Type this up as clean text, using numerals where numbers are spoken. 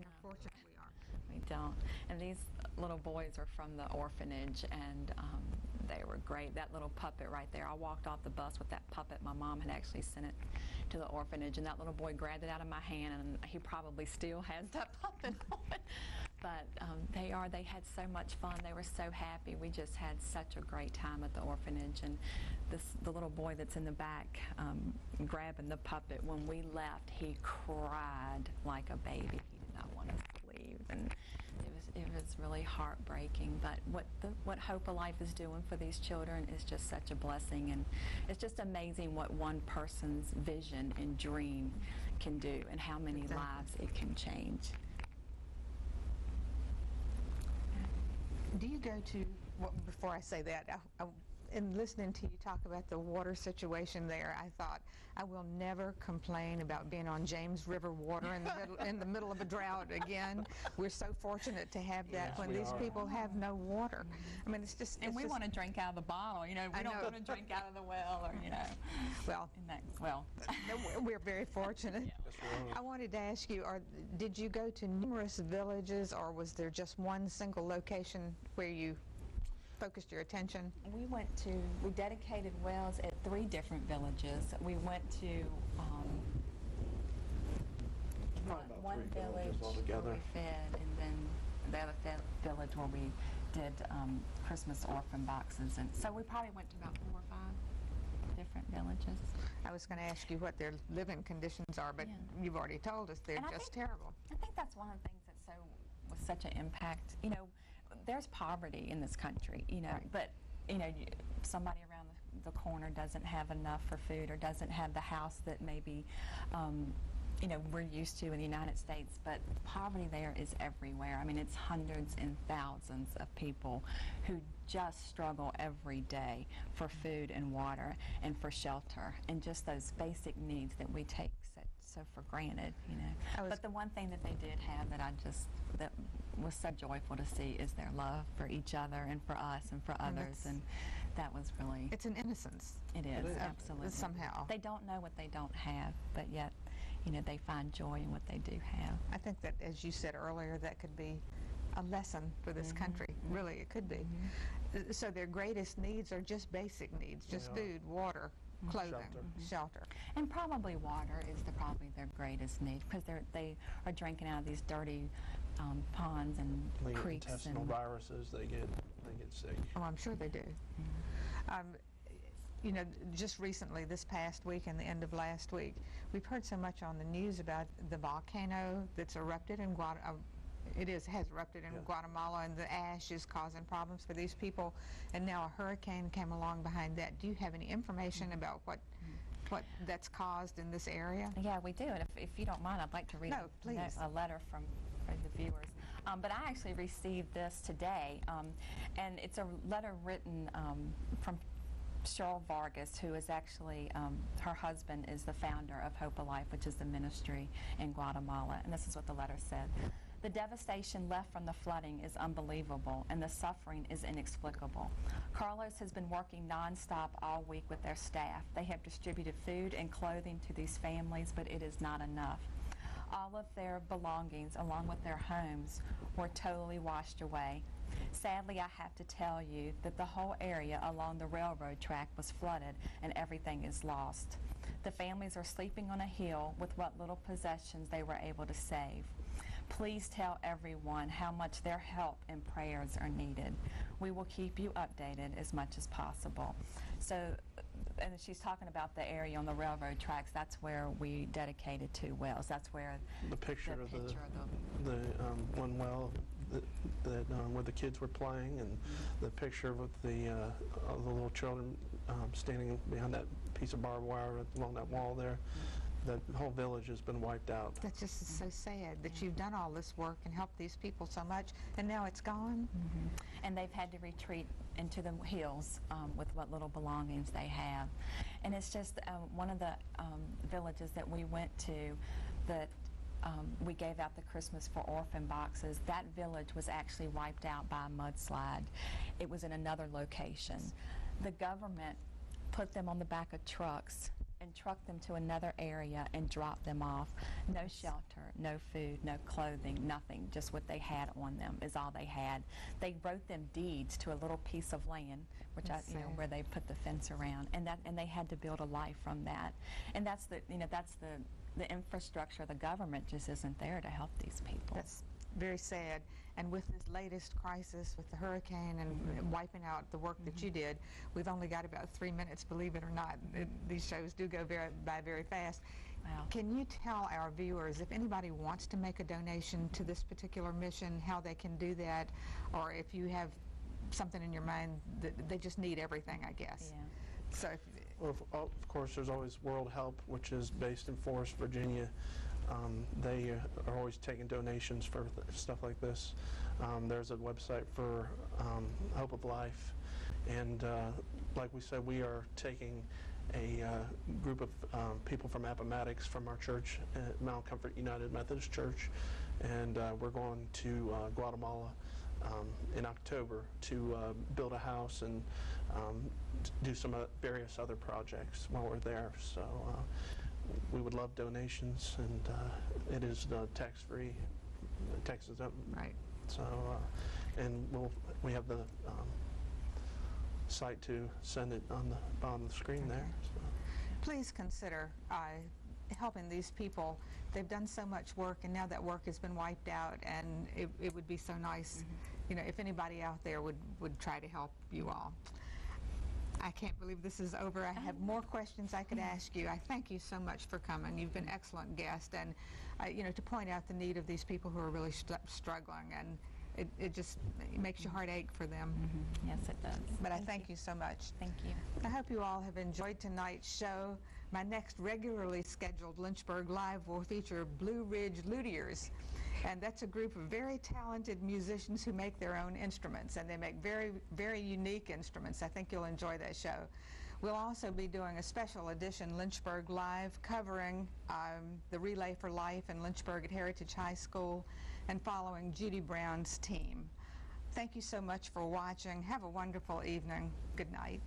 How fortunate we are. We don't. And these little boys are from the orphanage, and they were great. That little puppet right there, I walked off the bus with that puppet. My mom had actually sent it to the orphanage, and that little boy grabbed it out of my hand, and he probably still has that puppet on. But they had so much fun. They were so happy. We just had such a great time at the orphanage. And the little boy that's in the back grabbing the puppet, when we left, he cried like a baby. He did not want us to leave, and it was really heartbreaking. But what Hope of Life is doing for these children is just such a blessing, and it's just amazing what one person's vision and dream can do, and how many lives it can change. Do you go to, well, before I say that, in listening to you talk about the water situation there, I thought, I will never complain about being on James River water in the middle of a drought again. We're so fortunate to have that when these people have no water. I mean, it's just... And we want to drink out of the bottle, you know. We don't want to drink out of the well, or, you know. Well, we're very fortunate. I wanted to ask you, did you go to numerous villages, or was there just one single location where you focused your attention? We dedicated wells at 3 different villages. We went to one village where we fed, and then the other village where we did Christmas orphan boxes. And so we probably went to about 4 or 5 different villages. I was going to ask you what their living conditions are, but you've already told us they're just terrible. I think that's one of the things that was such an impact. You know, there's poverty in this country, you know, but you know, somebody around the corner doesn't have enough for food, or doesn't have the house that maybe you know, we're used to in the United States. But poverty there is everywhere. I mean, it's hundreds and thousands of people who just struggle every day for food and water and for shelter, and just those basic needs that we take so for granted, you know. But the one thing that they did have that was so joyful to see is their love for each other and for us and for others, and that was really... It's an innocence. It is, absolutely. Somehow. They don't know what they don't have, but yet, you know, they find joy in what they do have. I think that, as you said earlier, that could be a lesson for this country. Really, it could be. So their greatest needs are just basic needs, just food, water, clothing, shelter. And probably water is probably their greatest need, because they are drinking out of these dirty ponds and creeks. Intestinal viruses, they get sick. Oh, I'm sure they do. You know, just recently, this past week and the end of last week, we've heard so much on the news about the volcano that's erupted in Guatemala. Has erupted in Guatemala, and the ash is causing problems for these people. And now a hurricane came along behind that. Do you have any information about what that's caused in this area? Yeah, we do. And if you don't mind, I'd like to read a letter from the viewers. But I actually received this today, and it's a letter written from Cheryl Vargas, who is actually, her husband is the founder of Hope of Life, which is the ministry in Guatemala. And this is what the letter said. The devastation left from the flooding is unbelievable, and the suffering is inexplicable. Carlos has been working non-stop all week with their staff. They have distributed food and clothing to these families, but it is not enough. All of their belongings, along with their homes, were totally washed away. Sadly, I have to tell you that the whole area along the railroad track was flooded, and everything is lost. The families are sleeping on a hill with what little possessions they were able to save. Please tell everyone how much their help and prayers are needed. We will keep you updated as much as possible. So, and she's talking about the area on the railroad tracks. That's where we dedicated 2 wells. That's where the picture of the one well where the kids were playing, and the picture of the little children standing behind that piece of barbed wire along that wall there. The whole village has been wiped out. That's just so sad that you've done all this work and helped these people so much, and now it's gone. And they've had to retreat into the hills with what little belongings they have. And it's just one of the villages that we went to that we gave out the Christmas for Orphan boxes. That village was actually wiped out by a mudslide. It was in another location. The government put them on the back of trucks and truck them to another area and drop them off. No shelter, no food, no clothing, nothing. Just what they had on them is all they had. They wrote them deeds to a little piece of land, which where they put the fence around, and they had to build a life from that. And that's the infrastructure of the government just isn't there to help these people. That's very sad. And with this latest crisis with the hurricane and wiping out the work that you did, we've only got about 3 minutes, believe it or not. These shows do go by very fast. Wow. Can you tell our viewers, if anybody wants to make a donation to this particular mission, how they can do that, or if you have something in your mind that they just need everything, I guess? Yeah. So Well, of course, there's always World Help, which is based in Forest, Virginia. They are always taking donations for stuff like this. There's a website for Hope of Life, and like we said, we are taking a group of people from Appomattox from our church, Mount Comfort United Methodist Church, and we're going to Guatemala in October to build a house and do some various other projects while we're there. So we would love donations, and it is tax-free, taxes up. right. So, and we have the site to send it on the screen there. So. Please consider helping these people. They've done so much work, and now that work has been wiped out, and it would be so nice, if anybody out there would try to help you all. I can't believe this is over. I have more questions I could ask you. I thank you so much for coming. You've been an excellent guest, and to point out the need of these people who are really struggling, and it just makes your heart ache for them. Yes, it does. But I thank you so much. Thank you. I hope you all have enjoyed tonight's show. My next regularly scheduled Lynchburg Live will feature Blue Ridge Luthiers, and that's a group of very talented musicians who make their own instruments, and they make very, very unique instruments. I think you'll enjoy that show. We'll also be doing a special edition Lynchburg Live covering the Relay for Life in Lynchburg at Heritage High School and following Judy Brown's team. Thank you so much for watching. Have a wonderful evening. Good night.